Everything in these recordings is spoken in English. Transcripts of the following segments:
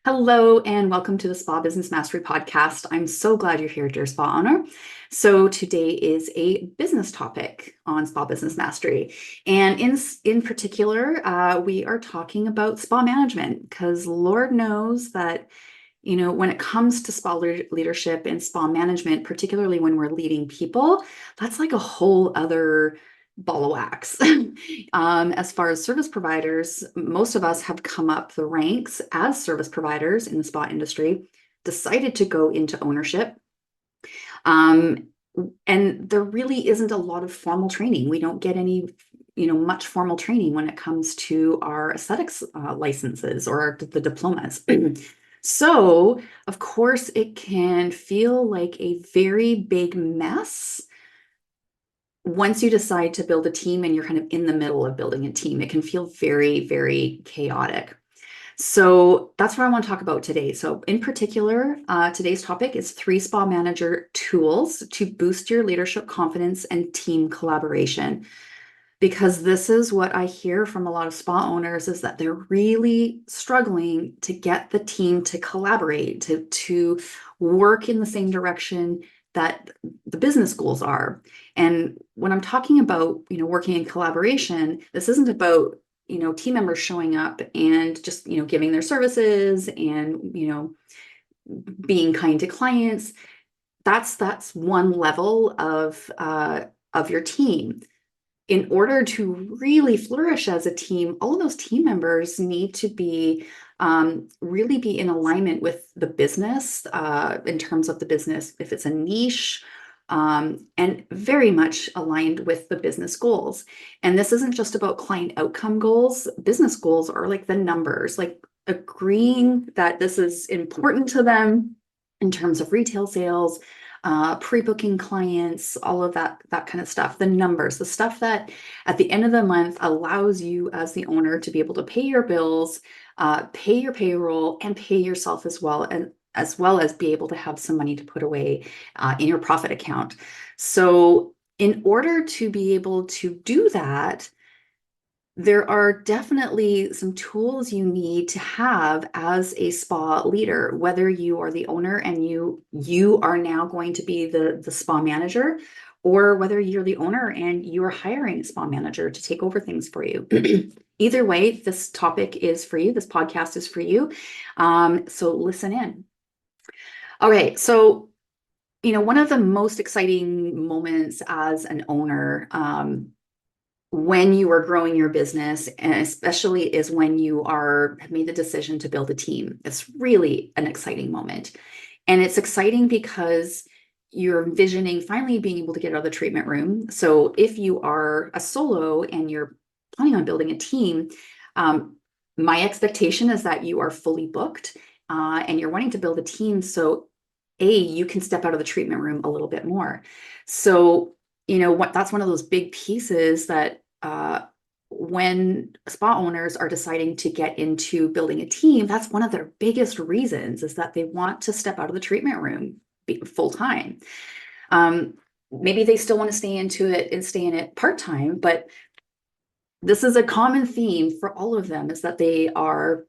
Hello and welcome to the Spa Business Mastery Podcast. I'm so glad you're here, dear spa owner. So today is a business topic on Spa Business Mastery. And in particular, we are talking about spa management because Lord knows that, when it comes to spa leadership and spa management, particularly when we're leading people, that's like a whole other ball of wax. As far as service providers, most of us have come up the ranks as service providers in the spa industry, decided to go into ownership. Um, and there really isn't a lot of formal training. We don't get any, much formal training when it comes to our aesthetics licenses or the diplomas. So, of course, it can feel like a very big mess once you decide to build a team and you're kind of in the middle of building a team. It can feel very, very chaotic. So that's what I want to talk about today. So in particular, today's topic is 3 spa manager tools to boost your leadership confidence and team collaboration. Because this is what I hear from a lot of spa owners is that they're really struggling to get the team to collaborate, to work in the same direction that the business goals are. And when I'm talking about, working in collaboration, this isn't about, team members showing up and just, giving their services and, being kind to clients. That's one level of your team. In order to really flourish as a team, all of those team members need to be really be in alignment with the business in terms of the business, if it's a niche, and very much aligned with the business goals. And this isn't just about client outcome goals. Business goals are like the numbers, like agreeing that this is important to them in terms of retail sales, pre-booking clients, all of that kind of stuff, the numbers, the stuff that at the end of the month allows you as the owner to be able to pay your bills, pay your payroll, and pay yourself as well as be able to have some money to put away in your profit account. So in order to be able to do that, there are definitely some tools you need to have as a spa leader, whether you are the owner and you are now going to be the spa manager, or whether you're the owner and you're hiring a spa manager to take over things for you. Either way, this topic is for you. This podcast is for you. So listen in. All right. So, one of the most exciting moments as an owner, when you are growing your business, and especially is when you have made the decision to build a team. It's really an exciting moment. And it's exciting because you're envisioning finally being able to get out of the treatment room. So if you are a solo and you're planning on building a team, my expectation is that you are fully booked and you're wanting to build a team. So you can step out of the treatment room a little bit more. So that's one of those big pieces that when spa owners are deciding to get into building a team, that's one of their biggest reasons is that they want to step out of the treatment room full time. Maybe they still want to stay into it and stay in it part-time, but this is a common theme for all of them is that they are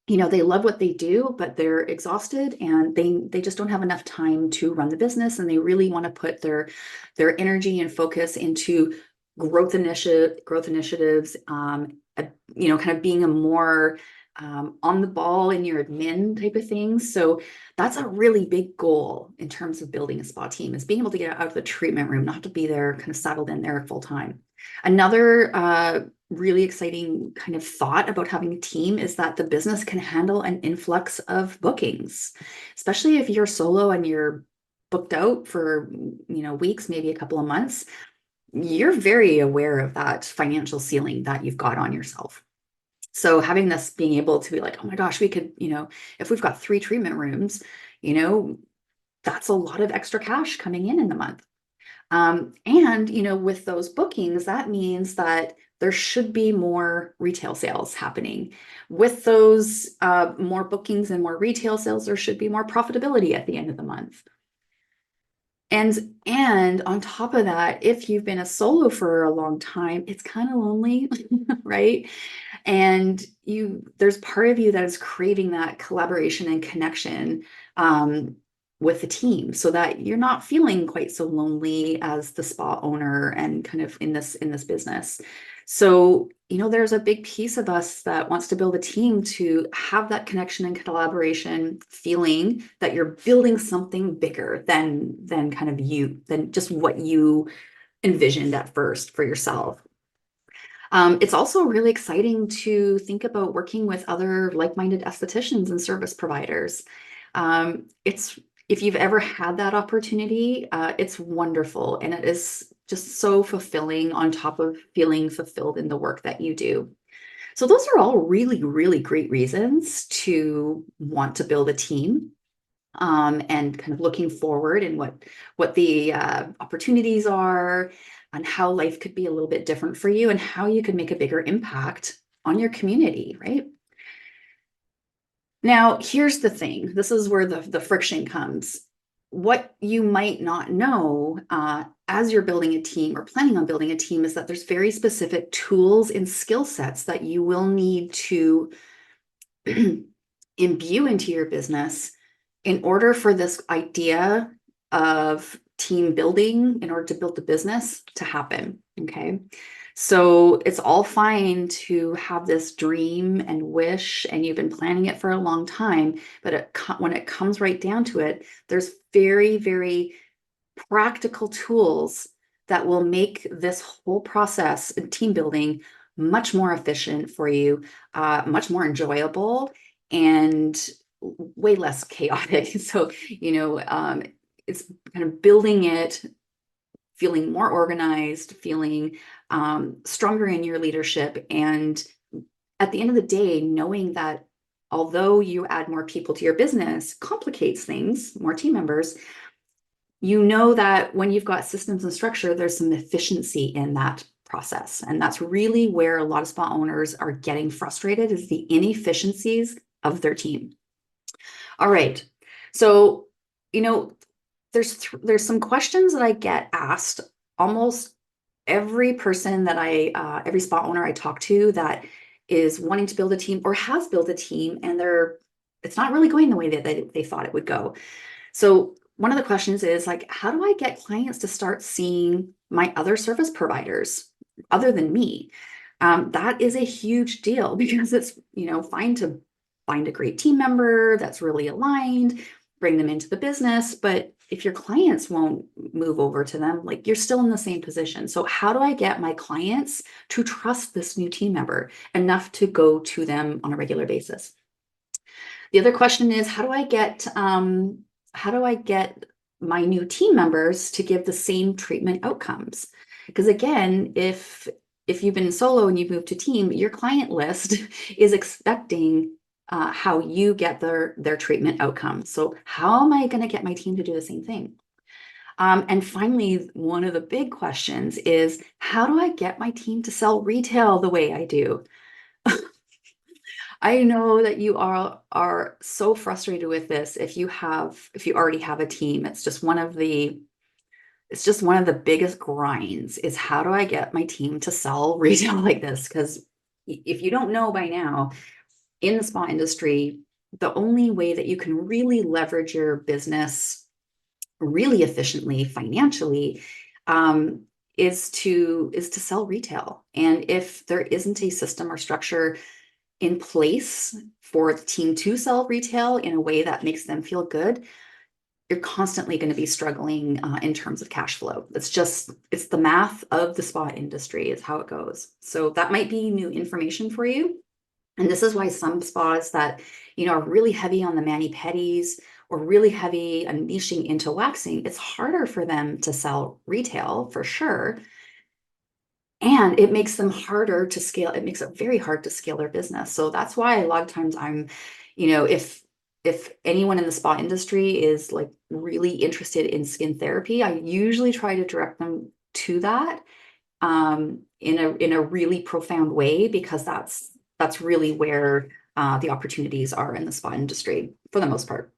they love what they do, but they're exhausted and they just don't have enough time to run the business, and they really want to put their energy and focus into growth initiatives, kind of being a more on the ball in your admin type of thing. So that's a really big goal in terms of building a spa team, is being able to get out of the treatment room, not to be there kind of settled in there full time. Another really exciting kind of thought about having a team is that the business can handle an influx of bookings, especially if you're solo and you're booked out for, weeks, maybe a couple of months. You're very aware of that financial ceiling that you've got on yourself. So having this, being able to be like, oh my gosh, we could, if we've got 3 treatment rooms, that's a lot of extra cash coming in the month. And, with those bookings, that means that there should be more retail sales happening. With those more bookings and more retail sales, there should be more profitability at the end of the month. And on top of that, if you've been a solo for a long time, it's kind of lonely, right? And there's part of you that is craving that collaboration and connection with the team so that you're not feeling quite so lonely as the spa owner and kind of in this business. So, there's a big piece of us that wants to build a team to have that connection and collaboration, feeling that you're building something bigger than kind of than just what you envisioned at first for yourself. It's also really exciting to think about working with other like-minded estheticians and service providers. It's If you've ever had that opportunity, it's wonderful, and it is just so fulfilling on top of feeling fulfilled in the work that you do. So those are all really, really great reasons to want to build a team, and kind of looking forward and what the opportunities are and how life could be a little bit different for you and how you could make a bigger impact on your community, right? Now, here's the thing. This is where the friction comes. What you might not know as you're building a team or planning on building a team is that there's very specific tools and skill sets that you will need to imbue into your business in order for this idea of team building, in order to build the business to happen. Okay. So it's all fine to have this dream and wish, and you've been planning it for a long time. But when it comes right down to it, there's very, very practical tools that will make this whole process in team building much more efficient for you, much more enjoyable, and way less chaotic. So, it's kind of building it, feeling more organized, feeling stronger in your leadership. And at the end of the day, knowing that although you add more people to your business complicates things, more team members, you know that when you've got systems and structure, there's some efficiency in that process. And that's really where a lot of spa owners are getting frustrated, is the inefficiencies of their team. All right. So, there's some questions that I get asked almost every person that every spa owner I talk to that is wanting to build a team or has built a team, and it's not really going the way that they thought it would go. So one of the questions is like, how do I get clients to start seeing my other service providers other than me? That is a huge deal because it's, fine to find a great team member that's really aligned, bring them into the business. But if your clients won't move over to them, like, you're still in the same position. So how do I get my clients to trust this new team member enough to go to them on a regular basis? The other question is, how do I get my new team members to give the same treatment outcomes? Because again, if you've been solo and you've moved to team, your client list is expecting how you get their treatment outcomes. So how am I going to get my team to do the same thing? And finally, one of the big questions is, how do I get my team to sell retail the way I do? I know that you are so frustrated with this. If you already have a team, it's just one of the biggest grinds, is how do I get my team to sell retail like this? Because if you don't know by now, in the spa industry, the only way that you can really leverage your business really efficiently financially is to sell retail. And if there isn't a system or structure in place for the team to sell retail in a way that makes them feel good, you're constantly going to be struggling in terms of cash flow. It's the math of the spa industry. It's how it goes. So that might be new information for you. And this is why some spas that, are really heavy on the mani-pedis or really heavy on niching into waxing, it's harder for them to sell retail for sure. And it makes them harder to scale. It makes it very hard to scale their business. So that's why a lot of times if anyone in the spa industry is like really interested in skin therapy, I usually try to direct them to that in a really profound way, because that's really where the opportunities are in the spa industry for the most part.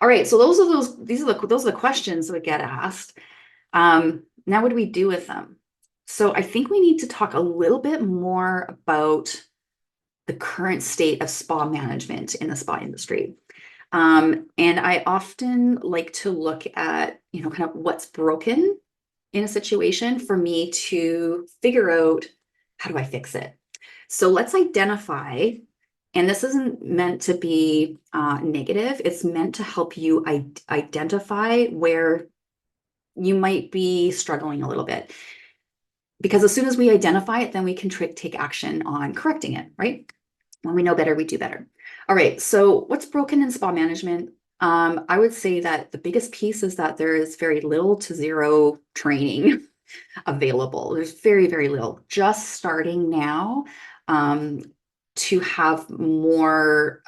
All right, so those are the questions that get asked. Now, what do we do with them? So I think we need to talk a little bit more about the current state of spa management in the spa industry. And I often like to look at, kind of what's broken in a situation for me to figure out, how do I fix it? So let's identify, and this isn't meant to be negative, it's meant to help you identify where you might be struggling a little bit. Because as soon as we identify it, then we can take action on correcting it, right? When we know better, we do better. All right, so what's broken in spa management? I would say that the biggest piece is that there is very little to zero training available. There's very, very little. Just starting now, to have more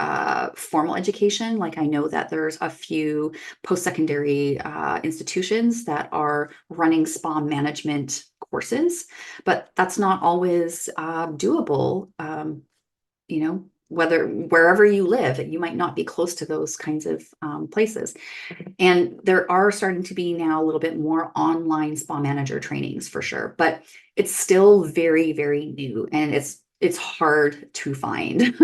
formal education. Like, I know that there's a few post-secondary institutions that are running spa management courses, but that's not always doable. Wherever you live, you might not be close to those kinds of places. And there are starting to be now a little bit more online spa manager trainings for sure, but it's still very, very new, and it's hard to find.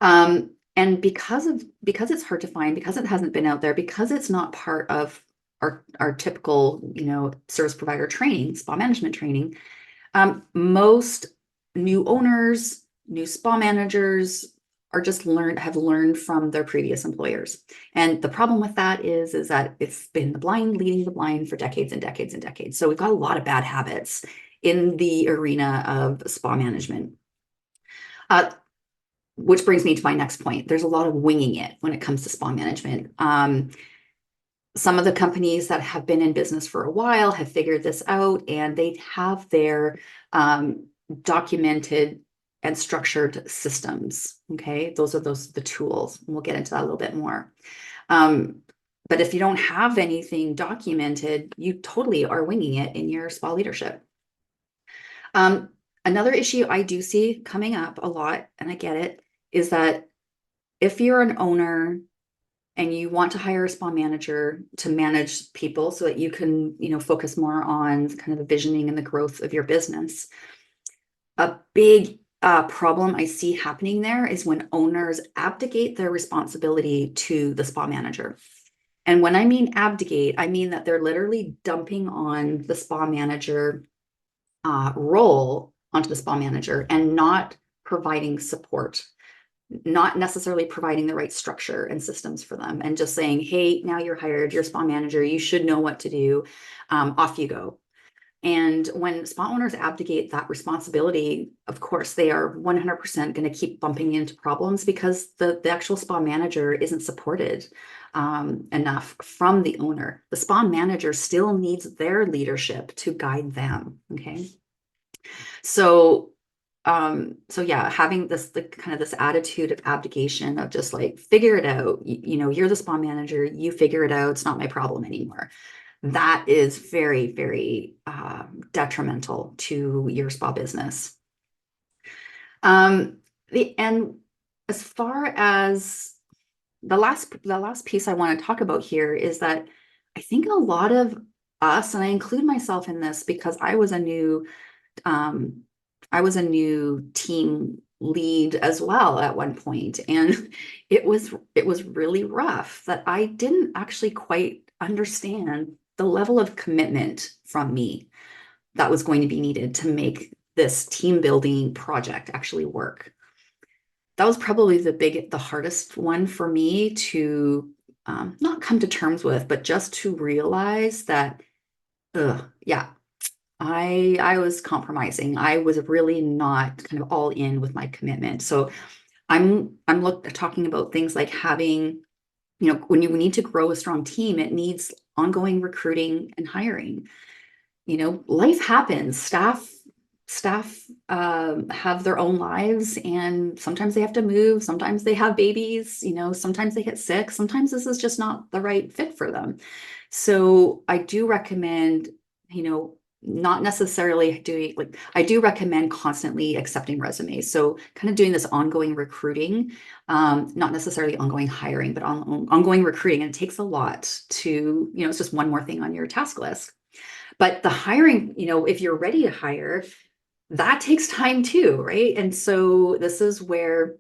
And because it's hard to find, because it hasn't been out there, because it's not part of our typical, service provider training, spa management training, most new owners, new spa managers are just have learned from their previous employers. And the problem with that is that it's been the blind leading the blind for decades and decades and decades. So we've got a lot of bad habits in the arena of spa management. Which brings me to my next point. There's a lot of winging it when it comes to spa management. Some of the companies that have been in business for a while have figured this out, and they have their documented and structured systems. Okay, those are the tools. We'll get into that a little bit more. But if you don't have anything documented, you totally are winging it in your spa leadership. Another issue I do see coming up a lot, and I get it, is that if you're an owner and you want to hire a spa manager to manage people so that you can, focus more on kind of the visioning and the growth of your business, a big problem I see happening there is when owners abdicate their responsibility to the spa manager. And when I mean abdicate, I mean that they're literally dumping on the spa manager role onto the spa manager and not providing support, not necessarily providing the right structure and systems for them, and just saying, hey, now you're hired, you're spa manager, you should know what to do, off you go. And when spa owners abdicate that responsibility, of course, they are 100% going to keep bumping into problems because the actual spa manager isn't supported enough from the owner. The spa manager still needs their leadership to guide them. Okay. So yeah, having this attitude of abdication of just like, figure it out, you're the spa manager, you figure it out, it's not my problem anymore. That is very, very detrimental to your spa business. And as far as the last piece I want to talk about here is that I think a lot of us, and I include myself in this because I was a new team lead as well at one point, and it was really rough that I didn't actually quite understand the level of commitment from me that was going to be needed to make this team building project actually work. That was probably the hardest one for me to not come to terms with, but just to realize that, yeah, I was compromising. I was really not kind of all in with my commitment. So I'm talking about things like having, when you need to grow a strong team, it needs ongoing recruiting and hiring. Life happens. Staff have their own lives, and sometimes they have to move. Sometimes they have babies. Sometimes they get sick. Sometimes this is just not the right fit for them. So I do recommend, not necessarily I do recommend constantly accepting resumes. So kind of doing this ongoing recruiting, not necessarily ongoing hiring, but ongoing recruiting. And it takes a lot to, it's just one more thing on your task list. But the hiring, if you're ready to hire, that takes time too, right? And so this is where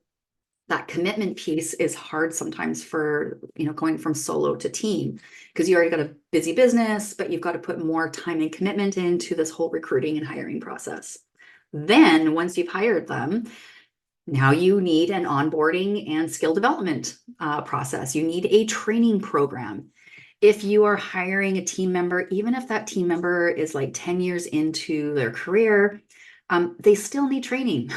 that commitment piece is hard sometimes for, going from solo to team, because you already got a busy business, but you've got to put more time and commitment into this whole recruiting and hiring process. Then once you've hired them, now you need an onboarding and skill development process. You need a training program. If you are hiring a team member, even if that team member is like 10 years into their career, they still need training.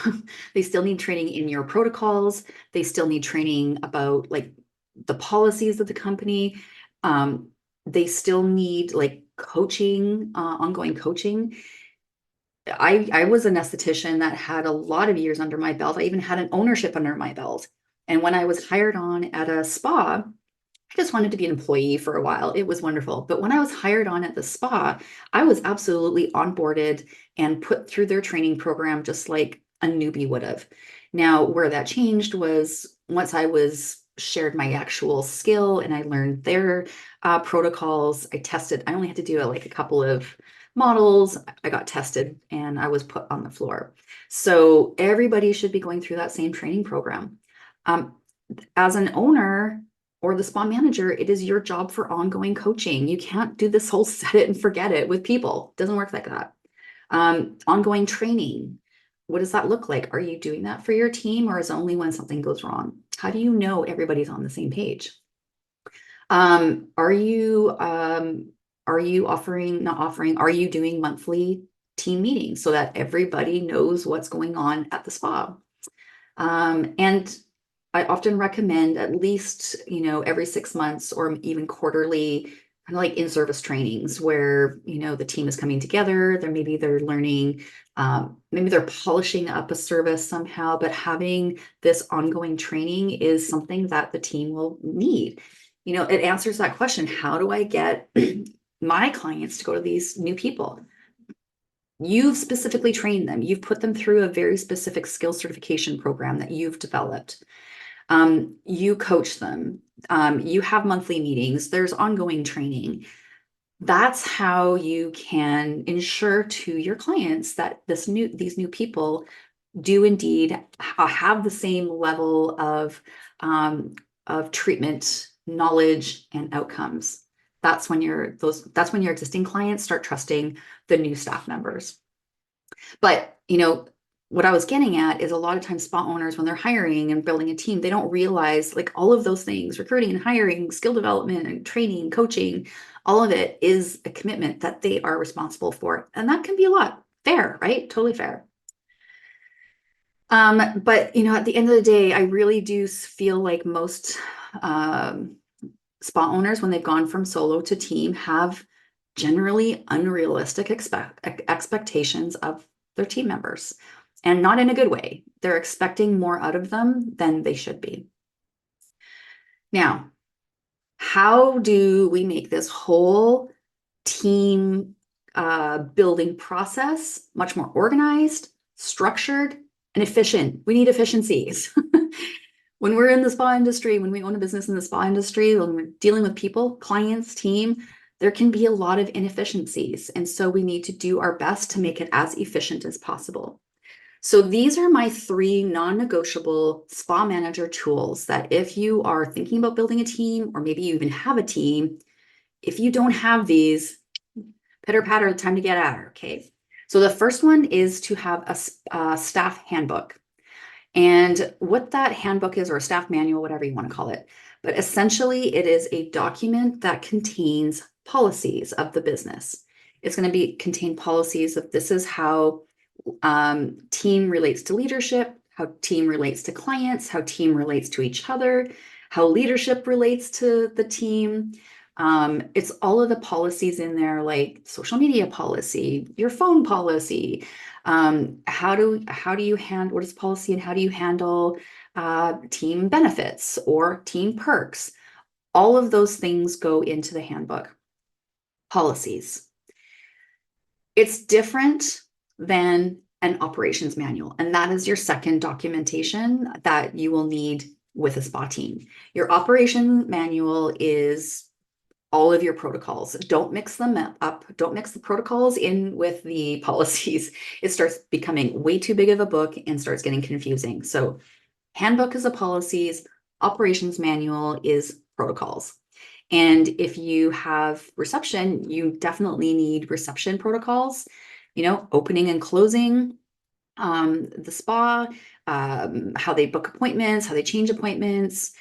They still need training in your protocols. They still need training about like the policies of the company. They still need like coaching, ongoing coaching. I was an esthetician that had a lot of years under my belt. I even had an ownership under my belt. And when I was hired on at a spa, I just wanted to be an employee for a while. It was wonderful. But when I was hired on at the spa, I was absolutely onboarded and put through their training program just like a newbie would have. Now, where that changed was once I was shared my actual skill and I learned their protocols. I only had to do like a couple of models. I got tested and I was put on the floor. So everybody should be going through that same training program. Um, as an owner, or the spa manager, it is your job for ongoing coaching. You can't do this whole set it and forget it with people. It doesn't work like that. Ongoing training. What does that look like? Are you doing that for your team, or is it only when something goes wrong? How do you know everybody's on the same page? Are you are you doing monthly team meetings so that everybody knows what's going on at the spa? And I often recommend at least, every 6 months or even quarterly, kind of like in-service trainings where, the team is coming together. They're learning, maybe they're polishing up a service somehow, but having this ongoing training is something that the team will need. It answers that question. How do I get my clients to go to these new people? You've specifically trained them. You've put them through a very specific skill certification program that you've developed. You coach them. You have monthly meetings. There's ongoing training. That's how you can ensure to your clients that these new people do indeed have the same level of treatment, knowledge, and outcomes. That's when your existing clients start trusting the new staff members. But, what I was getting at is a lot of times spa owners, when they're hiring and building a team, they don't realize like all of those things, recruiting and hiring, skill development and training, coaching, all of it is a commitment that they are responsible for. And that can be a lot. Fair, right? Totally fair. But at the end of the day, I really do feel like most spa owners, when they've gone from solo to team, have generally unrealistic expectations of their team members, and not in a good way. They're expecting more out of them than they should be. Now, how do we make this whole team building process much more organized, structured, and efficient? We need efficiencies. When we're in the spa industry, when we own a business in the spa industry, when we're dealing with people, clients, team, there can be a lot of inefficiencies. And so we need to do our best to make it as efficient as possible. So these are my 3 non-negotiable spa manager tools that if you are thinking about building a team, or maybe you even have a team, if you don't have these, pitter patter, time to get at her. Okay. So the first one is to have a staff handbook. And what that handbook is, or a staff manual, whatever you want to call it, but essentially it is a document that contains policies of the business. It's going to contain policies of this is how team relates to leadership, how team relates to clients, how team relates to each other, how leadership relates to the team. It's all of the policies in there, like social media policy, your phone policy. How do you handle, what is policy, and how do you handle team benefits or team perks? All of those things go into the handbook. Policies. It's different than an operations manual, and that is your second documentation that you will need with a spa team. Your operation manual is all of your protocols. Don't mix them up. Don't mix the protocols in with the policies. It starts becoming way too big of a book and starts getting confusing. So handbook is the policies, operations manual is protocols. And if you have reception, you definitely need reception protocols, opening and closing, the spa, how they book appointments, how they change appointments,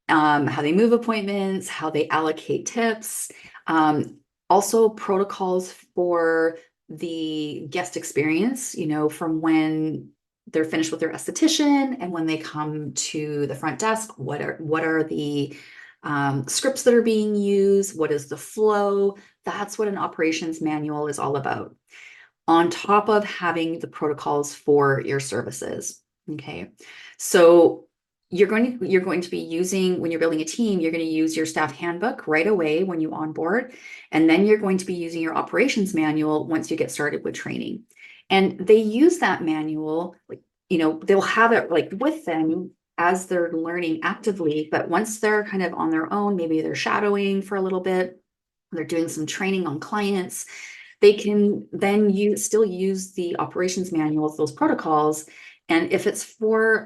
how they move appointments, how they allocate tips, also protocols for the guest experience, from when they're finished with their esthetician and when they come to the front desk, what are the scripts that are being used, what is the flow. That's what an operations manual is all about, on top of having the protocols for your services. Okay. So you're going to be using, when you're building a team, you're going to use your staff handbook right away when you onboard. And then you're going to be using your operations manual once you get started with training. And they use that manual, they'll have it like with them as they're learning actively. But once they're kind of on their own, maybe they're shadowing for a little bit, they're doing some training on clients, they can then still use the operations manuals, those protocols. And if it's for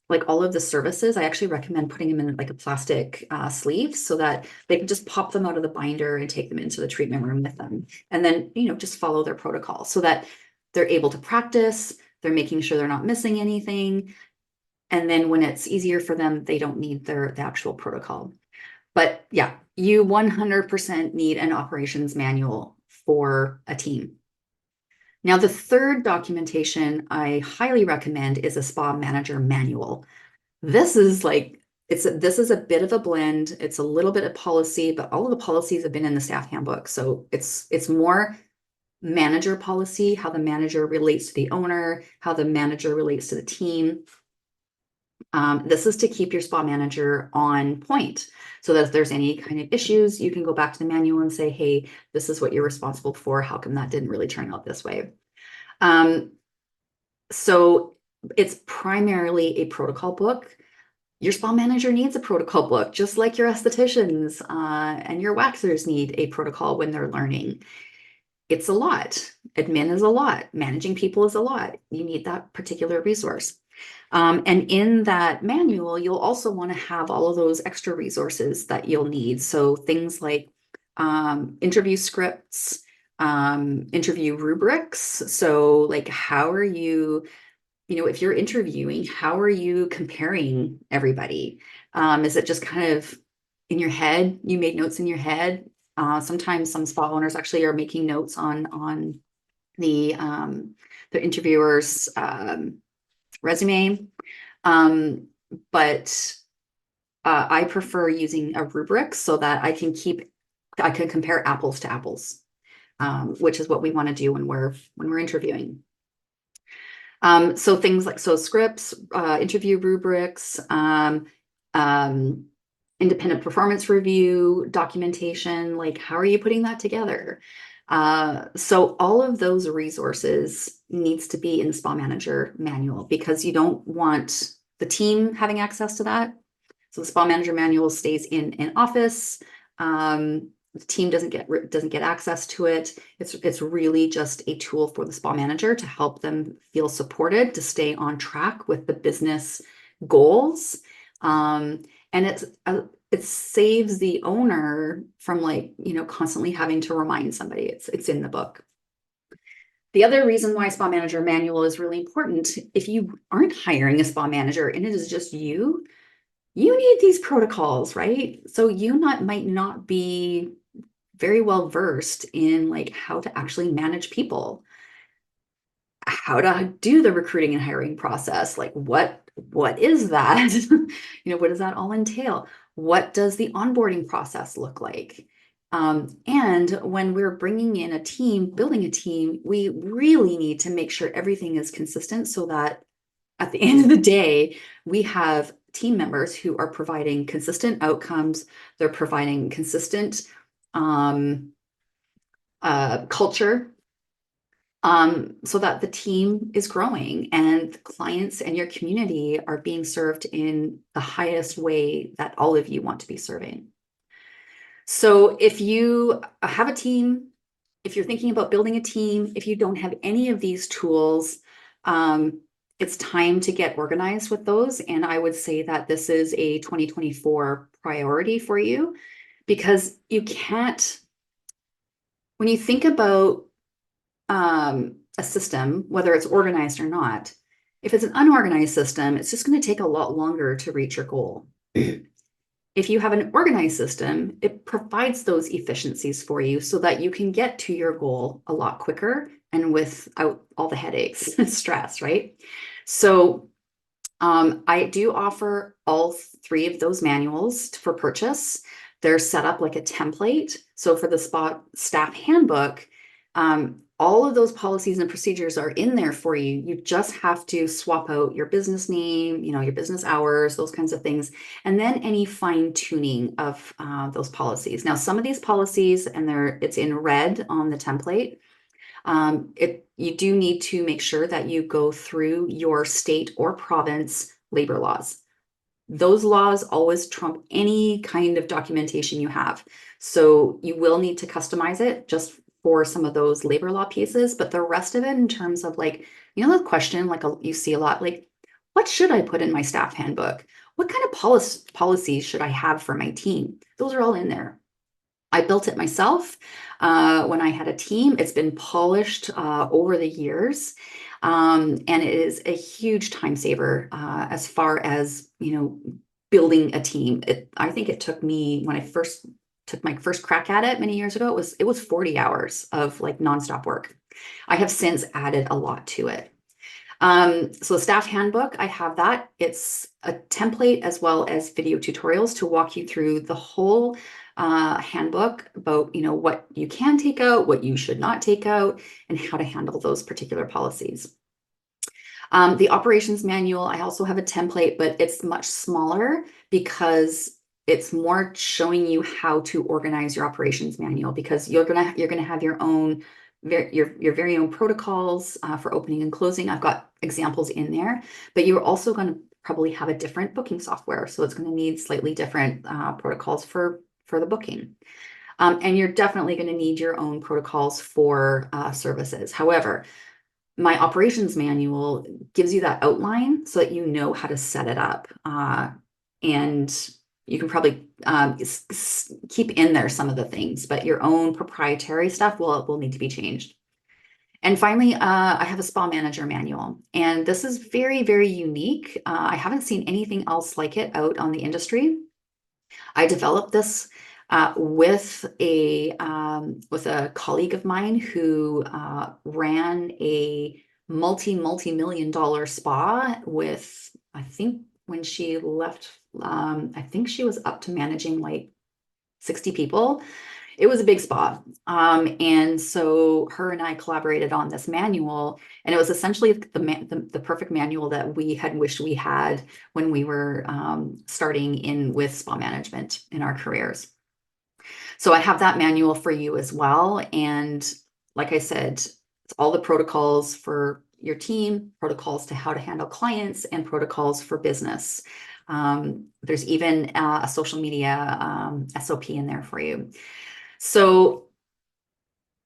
like all of the services, I actually recommend putting them in like a plastic sleeve so that they can just pop them out of the binder and take them into the treatment room with them. And then, just follow their protocol so that they're able to practice, they're making sure they're not missing anything. And then when it's easier for them, they don't need the actual protocol. But yeah, you 100% need an operations manual for a team. Now, the third documentation I highly recommend is a spa manager manual. This is like, this is a bit of a blend. It's a little bit of policy, but all of the policies have been in the staff handbook. So it's more manager policy, how the manager relates to the owner, how the manager relates to the team. This is to keep your spa manager on point so that if there's any kind of issues, you can go back to the manual and say, hey, this is what you're responsible for. How come that didn't really turn out this way? So it's primarily a protocol book. Your spa manager needs a protocol book, just like your estheticians and your waxers need a protocol when they're learning. It's a lot. Admin is a lot. Managing people is a lot. You need that particular resource. And in that manual, you'll also want to have all of those extra resources that you'll need. So things like interview scripts, interview rubrics. So like, how are you, if you're interviewing, how are you comparing everybody? Is it just kind of in your head? You made notes in your head. Sometimes some spa owners actually are making notes on the interviewer's resume. But I prefer using a rubric so that I can compare apples to apples, which is what we want to do when we're interviewing. So things like scripts, interview rubrics, independent performance review, documentation, like how are you putting that together? So all of those resources needs to be in the spa manager manual because you don't want the team having access to that. So the spa manager manual stays in office. The team doesn't get access to it. It's really just a tool for the spa manager to help them feel supported, to stay on track with the business goals. And it saves the owner from constantly having to remind somebody. It's in the book. The other reason why spa manager manual is really important, if you aren't hiring a spa manager and it is just you need these protocols, right? So you might not be very well versed in how to actually manage people, how to do the recruiting and hiring process. What is that? What does that all entail? What does the onboarding process look like? And when we're bringing in a team, building a team, we really need to make sure everything is consistent so that at the end of the day, we have team members who are providing consistent outcomes. They're providing consistent culture, so that the team is growing and the clients and your community are being served in the highest way that all of you want to be serving. So if you have a team, if you're thinking about building a team, if you don't have any of these tools, um, it's time to get organized with those. And I would say that this is a 2024 priority for you because you can't, when you think about a system, whether it's organized or not, if it's an unorganized system, it's just going to take a lot longer to reach your goal. If you have an organized system, it provides those efficiencies for you so that you can get to your goal a lot quicker and without all the headaches and stress, right? So I do offer all three of those manuals for purchase. They're set up like a template. So for the staff handbook, all of those policies and procedures are in there for you. You just have to swap out your business name, your business hours, those kinds of things, and then any fine tuning of those policies. Now, some of these policies, and it's in red on the template. You do need to make sure that you go through your state or province labor laws. Those laws always trump any kind of documentation you have. So you will need to customize it just for some of those labor law pieces, but the rest of it in terms of the question, you see a lot, like, what should I put in my staff handbook? What kind of policies should I have for my team? Those are all in there. I built it myself when I had a team. It's been polished over the years, and it is a huge time saver as far as building a team. I think it took me, when I first took my first crack at it many years ago, it was 40 hours of like nonstop work. I have since added a lot to it. So the staff handbook, I have that. It's a template as well as video tutorials to walk you through the whole handbook about, what you can take out, what you should not take out, and how to handle those particular policies. The operations manual, I also have a template, but it's much smaller because it's more showing you how to organize your operations manual, because you're gonna have your own your very own protocols for opening and closing. I've got examples in there, but you're also going to probably have a different booking software, so it's going to need slightly different protocols for the booking. And you're definitely going to need your own protocols for services. However, my operations manual gives you that outline so that you know how to set it up. And you can probably keep in there some of the things, but your own proprietary stuff will need to be changed. And finally, I have a spa manager manual, and this is very, very unique. I haven't seen anything else like it out on the industry. I developed this with a colleague of mine who ran a multi-million-dollar spa with, I think when she left, I think she was up to managing like 60 people. It was a big spa. And so her and I collaborated on this manual, and it was essentially the perfect manual that we had wished we had when we were starting in with spa management in our careers. So I have that manual for you as well. And like I said, it's all the protocols for your team, protocols to how to handle clients, and protocols for business. There's even a social media SOP in there for you. So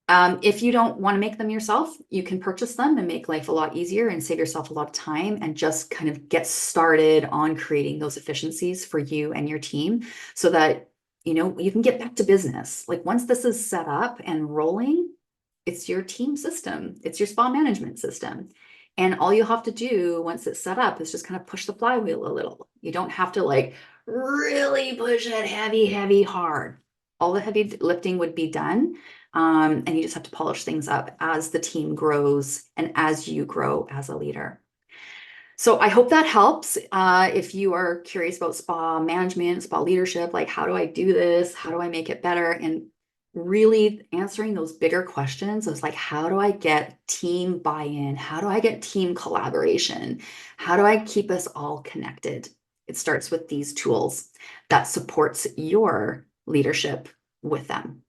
if you don't want to make them yourself, you can purchase them and make life a lot easier and save yourself a lot of time, and just kind of get started on creating those efficiencies for you and your team so that you can get back to business. Like, once this is set up and rolling, it's your team system, it's your spa management system. And all you'll have to do once it's set up is just kind of push the flywheel a little. You don't have to like really push it heavy, heavy, hard. All the heavy lifting would be done. And you just have to polish things up as the team grows and as you grow as a leader. So I hope that helps. If you are curious about spa management, spa leadership, like, how do I do this? How do I make it better? And really answering those bigger questions is like, how do I get team buy-in? How do I get team collaboration? How do I keep us all connected? It starts with these tools that supports your leadership with them.